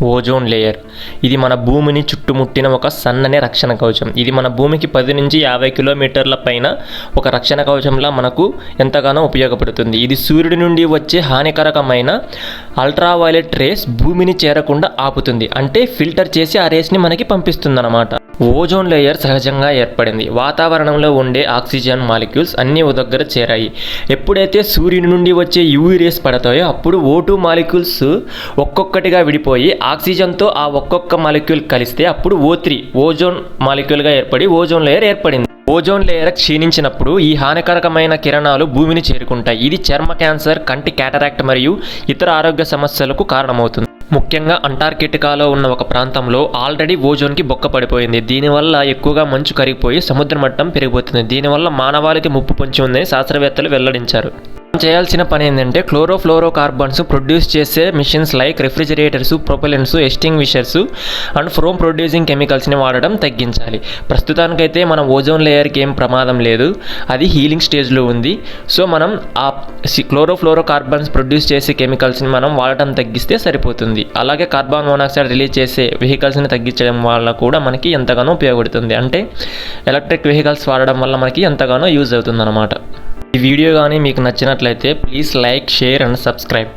Ozone layer ఇది మన భూమిని చుట్టుముట్టిన ఒక సన్నని రక్షణ కవచం. ఇది మన భూమికి 10 నుంచి 50 కిలోమీటర్ల పైన ఒక రక్షణ కవచంలా మనకు ఎంతగానో ఉపయోగపడుతుంది. ఇది సూర్యుడి నుండి వచ్చే హానికరకమైన అల్ట్రావైలెట్ రేస్ భూమిని చేరకుండా ఆపుతుంది. అంటే ఫిల్టర్ చేసి ఆ రేస్ని మనకి పంపిస్తుందన్నమాట. ఓజోన్ లేయర్ సహజంగా ఏర్పడింది. వాతావరణంలో ఉండే ఆక్సిజన్ మాలిక్యూల్స్ అన్నీ ఓ దగ్గర చేరాయి. ఎప్పుడైతే సూర్యుని నుండి వచ్చే యూవీ రేస్ పడతాయో అప్పుడు O2 మాలిక్యూల్స్ ఒక్కొక్కటిగా విడిపోయి ఆక్సిజన్తో ఆ ఒక్కొక్క మాలిక్యూల్ కలిస్తే అప్పుడు O3 ఓజోన్ మాలిక్యూల్గా ఏర్పడి ఓజోన్ లేయర్ ఏర్పడింది. ఓజోన్ లేయర్ క్షీణించినప్పుడు ఈ హానికరకమైన కిరణాలు భూమిని చేరుకుంటాయి. ఇది చర్మ క్యాన్సర్, కంటి క్యాటరాక్ట్ మరియు ఇతర ఆరోగ్య సమస్యలకు కారణమవుతుంది. ముఖ్యంగా అంటార్కిటికాలో ఉన్న ఒక ప్రాంతంలో ఆల్రెడీ ఓజోన్కి బొక్క పడిపోయింది. దీనివల్ల ఎక్కువగా మంచు కరిగిపోయి సముద్ర మట్టం పెరిగిపోతుంది. దీనివల్ల మానవాళికి ముప్పు పొంచి ఉందని శాస్త్రవేత్తలు వెల్లడించారు. చేయాల్సిన పని ఏంటంటే క్లోరోఫ్లోరోకార్బన్స్ ప్రొడ్యూస్ చేసే machines like refrigerators, propellants, extinguishers and from producing కెమికల్స్ని వాడడం తగ్గించాలి. ప్రస్తుతానికైతే మన ఓజోన్ లేయర్కి ఏం ప్రమాదం లేదు, అది హీలింగ్ స్టేజ్లో ఉంది. సో మనం ఆ క్లోరోఫ్లోరోకార్బన్స్ ప్రొడ్యూస్ చేసే కెమికల్స్ని మనం వాడటం తగ్గిస్తే సరిపోతుంది. అలాగే కార్బన్ మోనాక్సైడ్ రిలీజ్ చేసే వెహికల్స్ని తగ్గించడం వల్ల కూడా మనకి ఎంతగానో ఉపయోగపడుతుంది. అంటే ఎలక్ట్రిక్ వెహికల్స్ వాడడం వల్ల మనకి ఎంతగానో యూజ్ అవుతుంది అన్నమాట. ఈ వీడియో కానీ మీకు నచ్చినట్లయితే please like, share and subscribe.